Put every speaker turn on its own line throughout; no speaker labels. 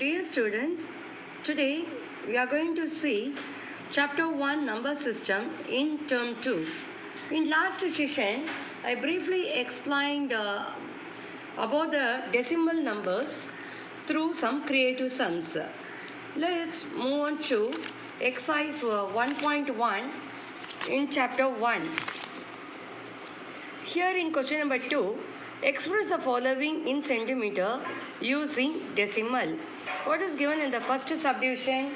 Dear students, today we are going to see chapter 1 number system in term 2. In last session, I briefly explained about the decimal numbers through some creative sums. Let's move on to exercise 1.1 in chapter 1. Here in question number 2, express the following in centimeter using decimal. What is given in the first subdivision?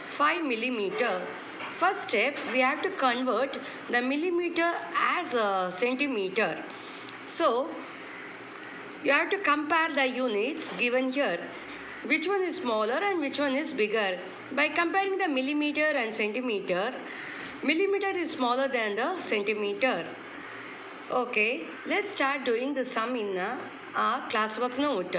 5 millimeter. First step, we have to convert the millimeter as a centimeter. So, you have to compare the units given here. Which one is smaller and which one is bigger? By comparing the millimeter and centimeter, millimeter is smaller than the centimeter. Okay, let's start doing the sum in our classwork note.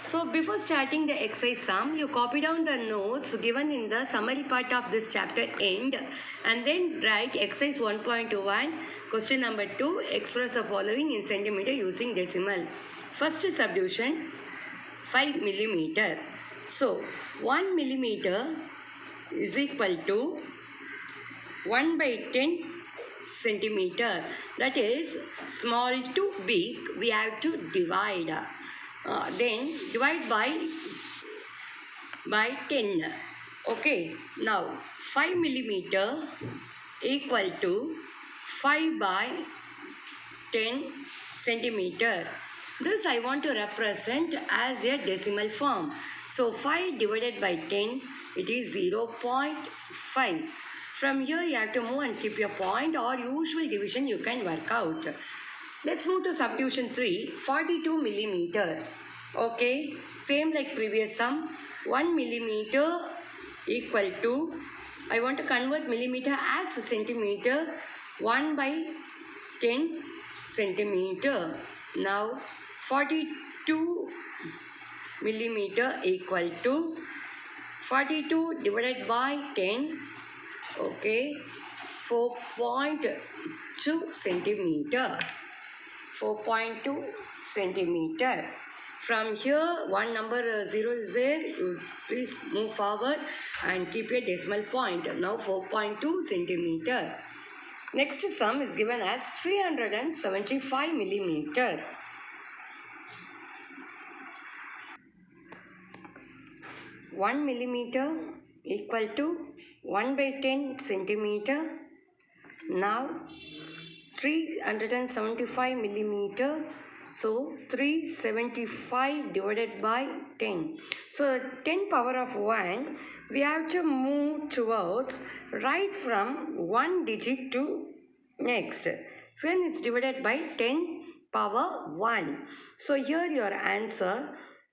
So before starting the exercise sum, you copy down the notes given in the summary part of this chapter end and then write exercise 1.21, question number 2, express the following in centimeter using decimal. First subdivision, 5 millimeter. So 1 millimeter is equal to 1 by 10 centimeter. That is small to big we have to divide. Then divide by 10. Okay, now 5 millimeter equal to 5 by 10 centimeter. This I want to represent as a decimal form. So 5 divided by 10, it is 0.5. From here you have to move and keep your point, or usual division you can work out. Let's move to subdivision 3, 42 millimeter. Okay, same like previous sum. 1 millimeter equal to, I want to convert millimeter as a centimeter, 1 by 10 centimeter. Now 42 millimeter equal to 42 divided by 10. Okay, 4.2 centimeter. 4.2 centimeter. From here, one number 0 is there. You please move forward and keep your decimal point. Now 4.2 centimeter. Next sum is given as 375 millimeter. One millimeter equal to 1 by 10 centimeter. Now 375 millimeter. So 375 divided by 10. So 10 power of 1, we have to move towards right from 1 digit to next. When it's divided by 10 power 1. So here your answer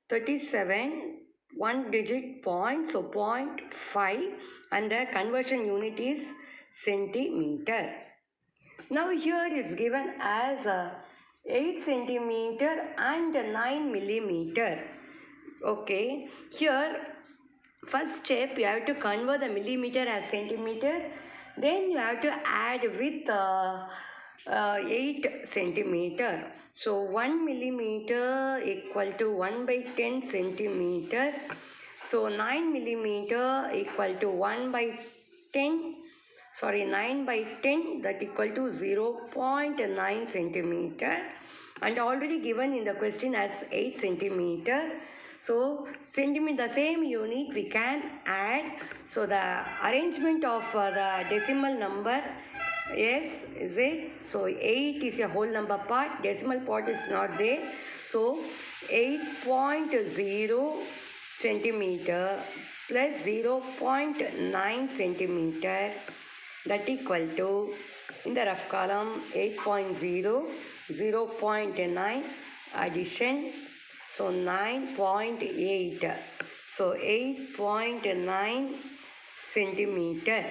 37, 1 digit point, so 0.5, and the conversion unit is centimeter. Now here is given as 8 centimeter and 9 millimeter. Okay, here first step you have to convert the millimeter as centimeter. Then you have to add with 8 centimeter. So 1 millimeter equal to 1 by 10 centimeter. So 9 millimeter equal to 1 by 10. 9 by 10, that equal to 0.9 centimeter, and already given in the question as 8 centimeter. So centimeter, the same unit we can add. So the arrangement of the decimal number, yes, is it? So 8 is a whole number part, decimal part is not there. So 8.0 centimeter plus 0.9 centimeter, that equal to, in the rough column, 8.0, 0.9 addition, so 9.8. So 8.9 centimeter.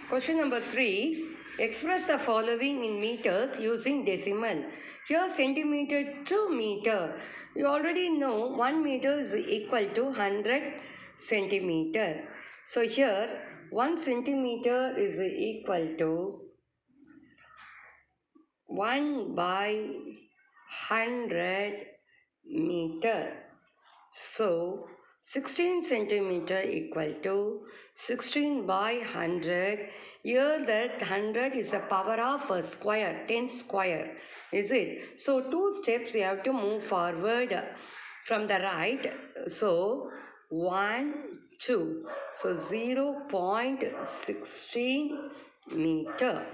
Question number 3. Express the following in meters using decimal. Here centimeter to meter. You already know 1 meter is equal to 100 centimeter. So here 1 centimeter is equal to 1 by 100 meter. So 16 centimeter equal to 16 by 100. Here that 100 is the power of a square, 10 square. Is it? So 2 steps you have to move forward from the right. So 1, 2. So 0.16 meter.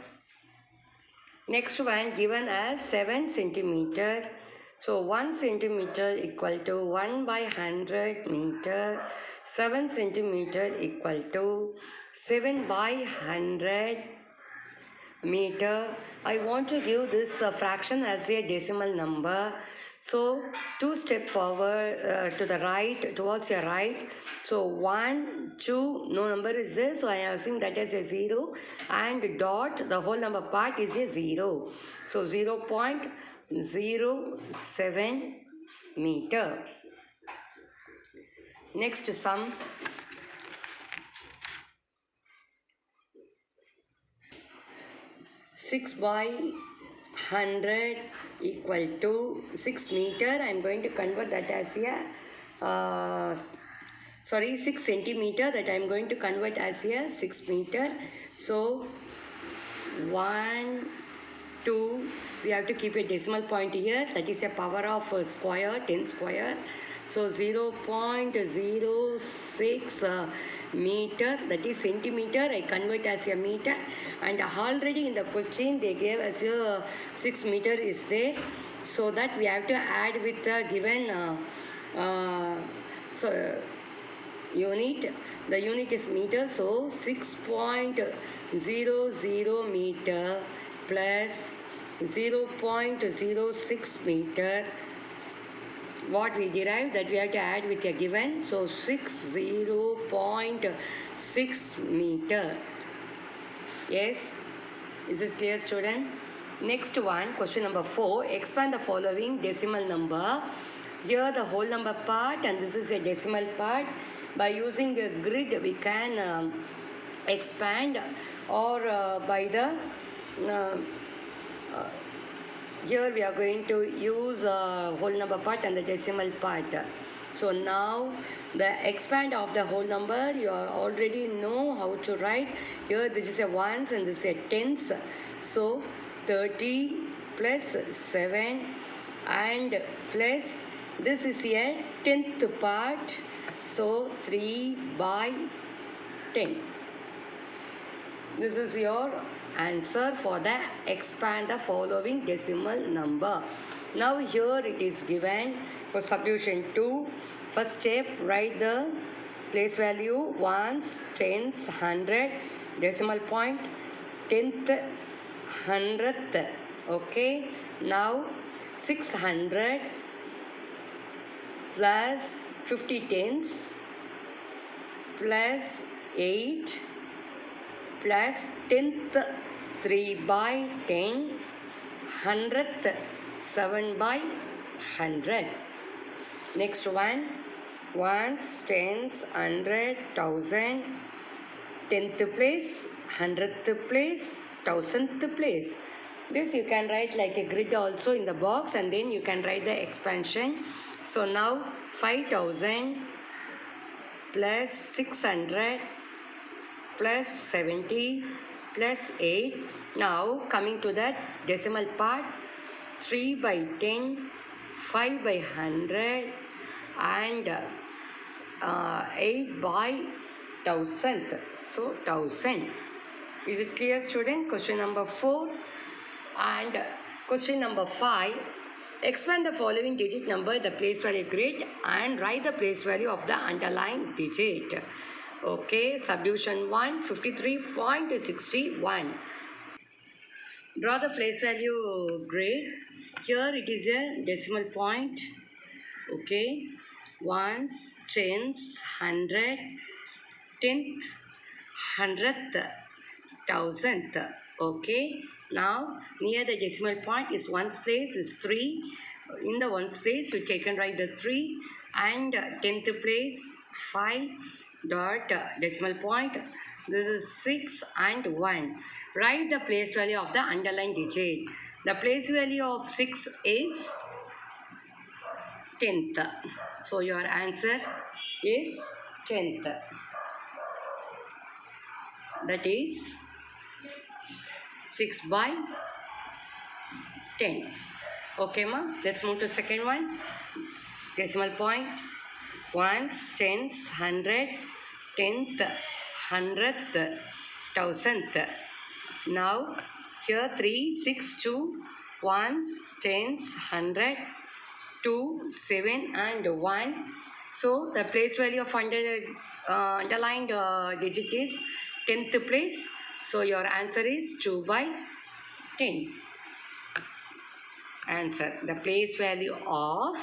Next one given as 7 centimeter. So 1 centimeter equal to 1 by 100 meter. 7 centimeter equal to 7 by 100 meter. I want to give this fraction as a decimal number. So 2 step forward to the right, towards your right. So 1, 2, no number is there. So I am assuming that is a 0. And dot, the whole number part is a 0. So 0.07 meter. Next sum. 6 by 100 equal to 6 meter. I am going to convert that as a 6 centimeter, that I am going to convert as a 6 meter. So 1, 2, we have to keep a decimal point here, that is a power of a square, 10 square. So 0.06 meter, that is centimeter, I convert as a meter. And already in the question they gave us a 6 meter is there, so that we have to add with the given unit. The unit is meter, so 6.00 meter plus 0.06 meter. What we derived, that we have to add with a given. So 0.6 meter. Yes, is it clear, student? Next one, question number 4. Expand the following decimal number. Here the whole number part and this is a decimal part. By using a grid we can expand, or by the here we are going to use whole number part and the decimal part. So now the expand of the whole number, you already know how to write. Here this is a ones and this is a tens. So 30 plus 7 and plus this is a tenth part. So 3 by 10. This is your answer for the expand the following decimal number. Now here it is given for substitution 2. First step, write the place value, ones, tens, 100, decimal point, tenth, 100th. Okay. Now 600 plus 50 tens plus 8 plus 10th 3 by 10, 100th 7 by 100. Next one, ones, tens, 100, 1000, 10th place, 100th place, 1000th place. This you can write like a grid also in the box, and then you can write the expansion. So now 5000 plus 600 plus 70 plus 8. Now coming to that decimal part, 3 by 10, 5 by 100 and 8 by 1000. So 1000. Is it clear, student? Question number 4. And question number 5. Expand the following digit number, the place value grid, and write the place value of the underlying digit. Okay, subdivision 1, 53.61. Draw the place value grid. Here it is a decimal point. Okay, ones, tens, 100, tenth, 100th, 1000th. Okay, now near the decimal point is ones place is 3. In the ones place you take and write the 3, and 10th place 5 dot decimal point, this is 6 and 1. Write the place value of the underlying digit. The place value of 6 is tenth. So your answer is tenth. That is 6 by 10. Okay, ma? Let's move to second one. Decimal point. Ones, tens, hundred, tenth, hundredth, thousandth. Now, here 3, 6, 2, ones, tens, hundred, 2, 7 and 1. So, the place value of underlined digit is 10th place. So, your answer is 2 by 10. Answer. The place value of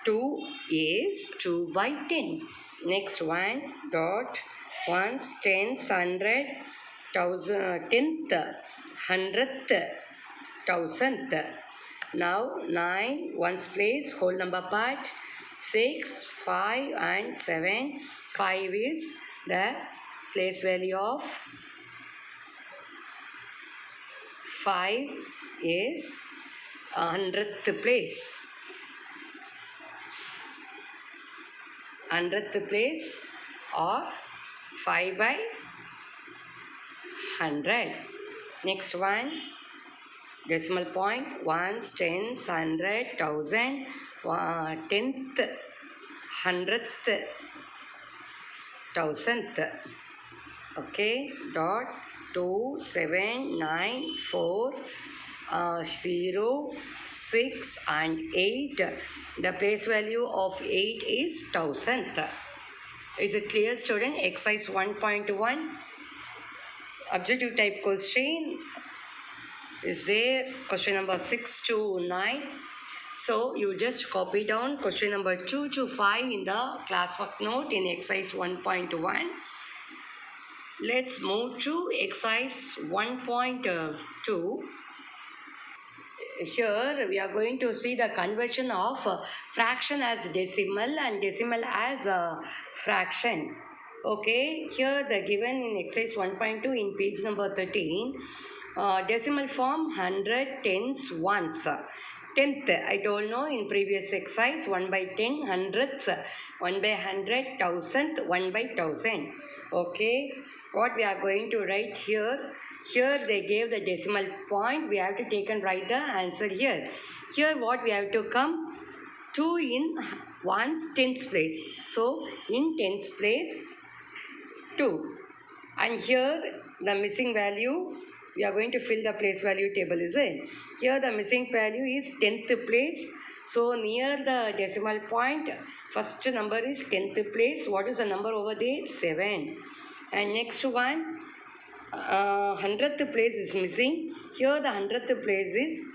2 is 2 by 10. Next one, dot, ones, tens, hundred, thousand, tenth, hundredth, thousandth. Now 9, ones place, whole number part, 6, 5 and 7. 5 is the place value of 5 is 100th place. 100th place or 5 by 100. Next one, decimal point, ones, tens, hundred, thousand, tenth, hundredth, thousandth. Okay, dot, 2, 7, 9, 4, 0, 6 and 8. The place value of 8 is thousandth. Is it clear, student? Exercise 1.1. Objective type question is there. Question number 6 to 9. So you just copy down question number 2 to 5 in the classwork note in exercise 1.1. Let's move to exercise 1.2. Here we are going to see the conversion of fraction as decimal and decimal as a fraction. Okay, here the given in exercise 1.2 in page number 13, decimal form 100, tens, ones. Tenth, I told no in previous exercise, 1 by 10, hundredths, 1 by 100, thousandth, 1 by 1000. Okay, what we are going to write here, here they gave the decimal point, we have to take and write the answer here. Here what we have to come, 2 in ones, tens place. So, in tens place, 2. And here the missing value, we are going to fill the place value table, is it? Here the missing value is 10th place. So near the decimal point, first number is 10th place. What is the number over there? 7. And next one, 100th place is missing. Here the 100th place is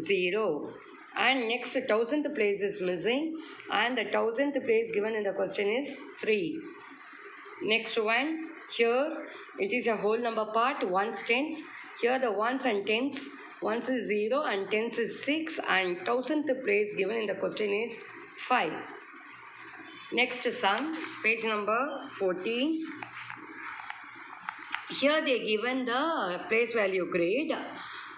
0. And next 1000th place is missing. And the 1000th place given in the question is 3. Next one, here it is a whole number part, ones, tens. Here the ones and tens, ones is 0 and tens is 6 and 1000th place given in the question is 5. Next sum, page number 14. Here they given the place value grade.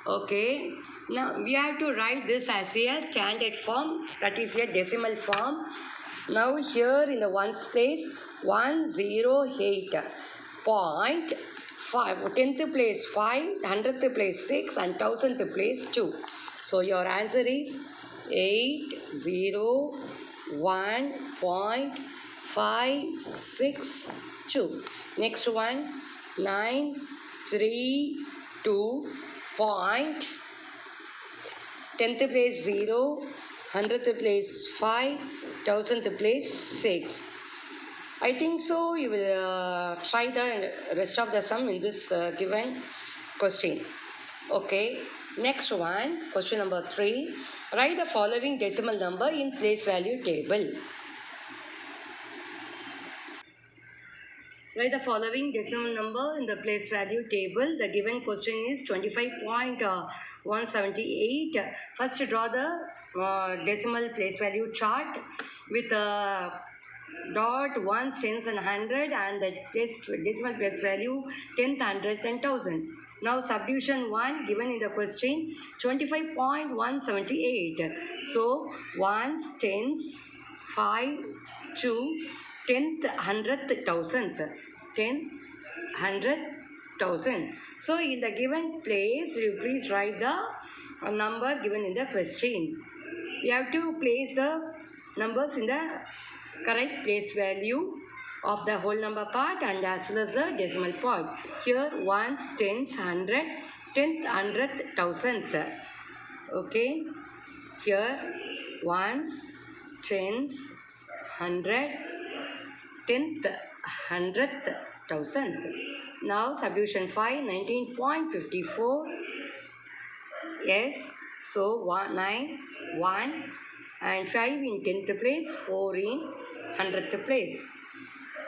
Okay, now we have to write this as a standard form, that is a decimal form. Now here in the ones place, 108.5, 10th place 5, 100th place 6 and 1000th place 2. So your answer is 801.562. Next one, 932. 10th place 0, 100th place 5, 1000th place 6. I think so you will try the rest of the sum in this given question. Okay, next one, question number 3. Write the following decimal number in place value table. Write the following decimal number in the place value table. The given question is 25.178. First draw the decimal place value chart with dot, ones, tens and 100 and the decimal place value 10th, 100th and 1000. Now subdivision 1 given in the question 25.178. So ones, tens, 5, 2, tenth, hundredth, thousandth, 10, 100, 1000. So in the given place you please write the number given in the question. We have to place the numbers in the correct place value of the whole number part and as well as the decimal part. Here ones, tens, hundred, tenth, hundredth, thousandth. Okay. Here ones, tens, hundred, tenth, hundredth, thousandth. Now subdivision 5, 19.54. Yes. So 9, 1 and 5 in 10th place, 4 in 100th place.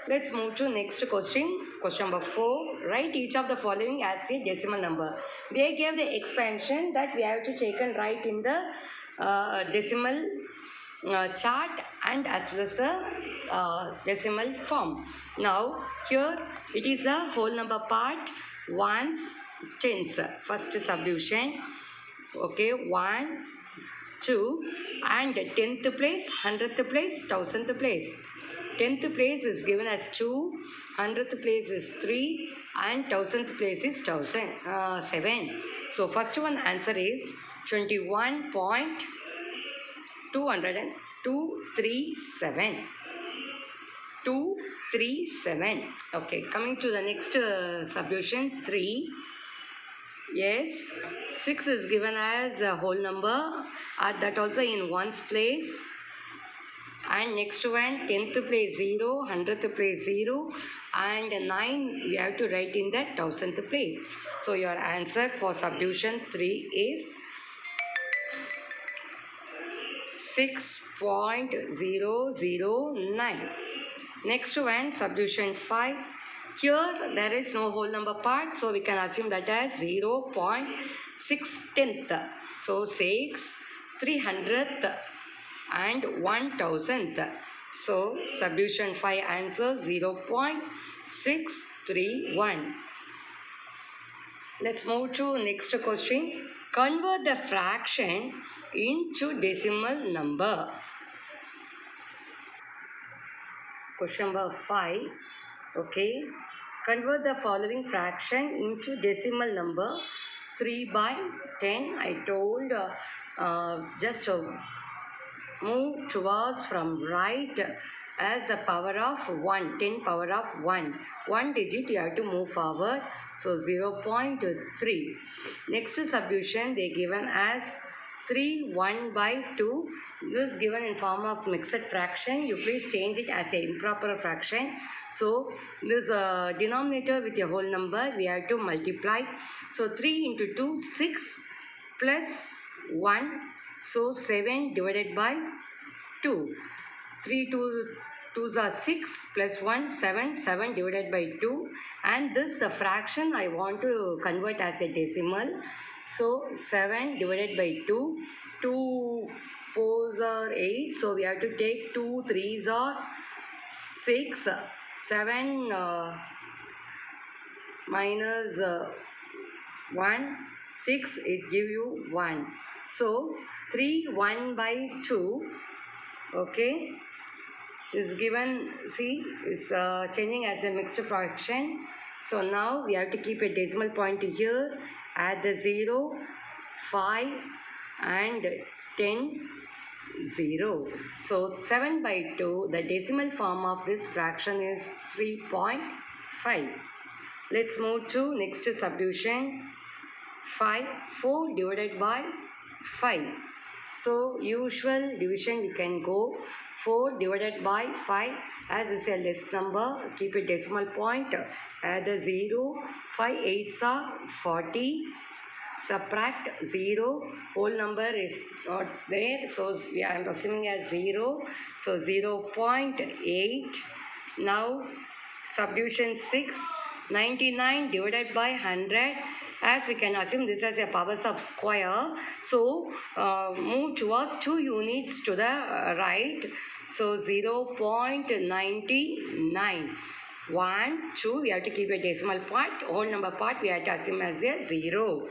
Let's move to next question. Question number 4. Write each of the following as a decimal number. They gave the expansion that we have to take and write in the decimal chart and as well as the decimal form. Now here it is a whole number part, ones, tens. First subdivision. Okay, 1, 2 and 10th place, 100th place, 1000th place. 10th place is given as 2, 100th place is 3 and 1000th place is 7. So first one answer is 21.237. 237. Okay, coming to the next subdivision 3. Yes, 6 is given as a whole number, that also in ones place. And next one, 10th place 0, 100th place 0 and 9 we have to write in the 1000th place. So your answer for subdivision 3 is 6.009. Next one, subdivision 5. Here there is no whole number part, so we can assume that as 0.610th. So 6, 300th and 1000th. So subdivision 5 answer 0.631. Let's move to next question. Convert the fraction into decimal number. Question number 5. Okay. Convert the following fraction into decimal number. 3/10. I told just move towards from right as the power of 1, 10 power of 1. 1 digit you have to move forward. So 0.3. Next subdivision they given as 3, 1/2. This is given in form of mixed fraction. You please change it as a improper fraction. So this denominator with a whole number we have to multiply. So 3 into 2, 6 plus 1. So 7 divided by 2. 3 2's are 6 plus 1, 7. 7 divided by 2. And this the fraction I want to convert as a decimal. So 7 divided by 2. 2 4's are 8. So we have to take 2 3's are 6. 7 minus 1. 6 it give you 1. So 3 1/2. Okay, is given. See, is changing as a mixed fraction. So now we have to keep a decimal point here. Add the 0, 5 and 10, 0. So 7/2. The decimal form of this fraction is 3.5. Let's move to next subdivision. 5, 4 divided by 5. So usual division we can go. 4 divided by 5 as is a less number. Keep a decimal point. Add the 0. 5 8's are 40. Subtract 0. Whole number is not there. So I am assuming as 0. So 0.8. Now subdivision 6. 99 divided by 100. As we can assume this as a powers of square. So move towards 2 units to the right. So 0.99. 1, 2, we have to keep a decimal part. Whole number part, we have to assume as a 0.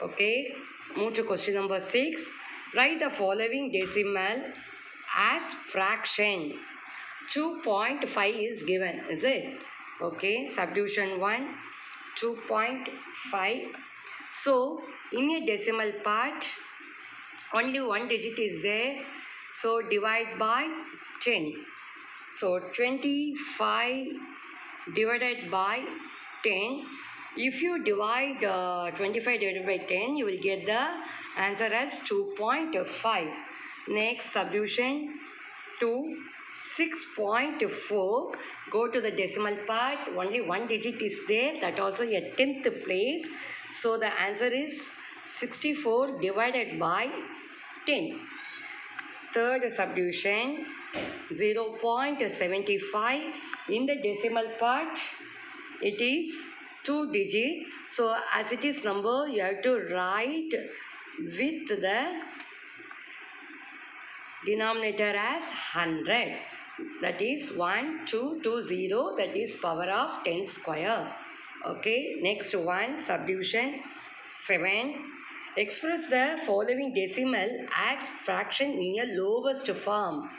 Okay, move to question number 6. Write the following decimal as fraction. 2.5 is given, is it? Okay, subdivision 1, 2.5. So, in a decimal part, only one digit is there. So, divide by 10. So, 25 divided by 10. If you divide 25 divided by 10, you will get the answer as 2.5. Next, subdivision 2, 6.4. Go to the decimal part. Only one digit is there. That also a 10th place. So, the answer is 64 divided by 10. Third subdivision 0.75. In the decimal part, it is 2 digit. So as it is number, you have to write with the denominator as 100. That is 1220. That is power of 10 square. Okay, next one, subdivision 7. Express the following decimal as fraction in a lowest form.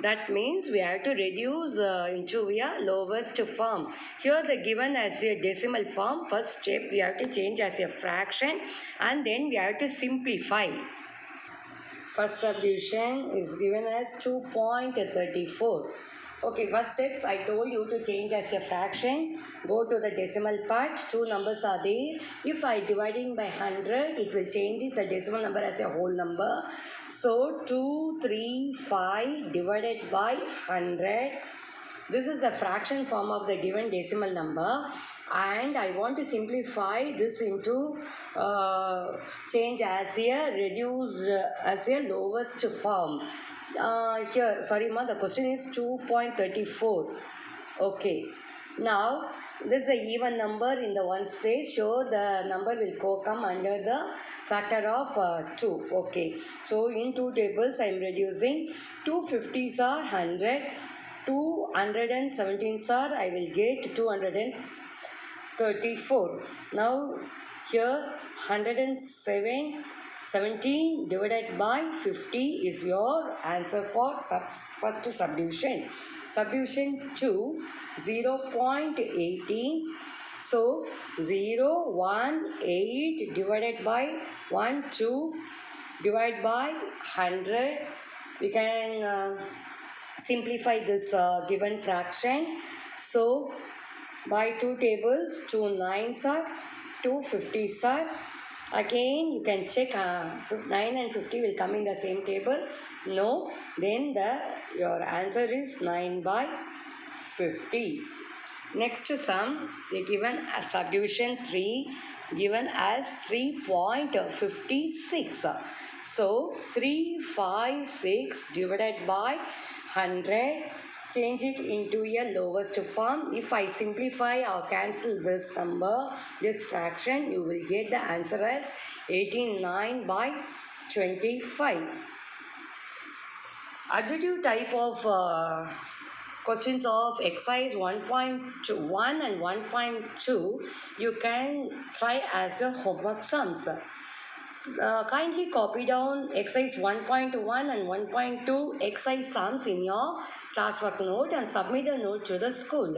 That means we have to reduce into a lowest form. Here the given as a decimal form. First step we have to change as a fraction and then we have to simplify. First subdivision is given as 2.34. Okay, first step I told you to change as a fraction. Go to the decimal part. Two numbers are there. If I dividing by 100, it will change the decimal number as a whole number. So 235 divided by 100. This is the fraction form of the given decimal number. And I want to simplify this into change as a reduce as a lowest form. Here, sorry ma, the question is 2.34. Okay. Now, this is a even number in the ones place. So, the number will come under the factor of 2. Okay. So, in two tables, I am reducing 250s are 100. 217s are, I will get 234. Now, here 117 divided by 50 is your answer for first subdivision. Subdivision 2, 0.18. So, 018 divided by 12 divided by 100. We can simplify this given fraction. So, by two tables, 2 9s are, 2 50s are. Again, you can check 9 and 50 will come in the same table. No, then your answer is 9 by 50. Next sum, they given as subdivision 3, given as 3.56. So, 356 divided by 100. Change it into a lowest form. If I simplify or cancel this number, this fraction, you will get the answer as 89 by 25. Adjective type of questions of exercise 1.1 and 1.2, you can try as a homework sums. Kindly copy down exercise 1.1 and 1.2 exercise sums in your classwork note and submit the note to the school.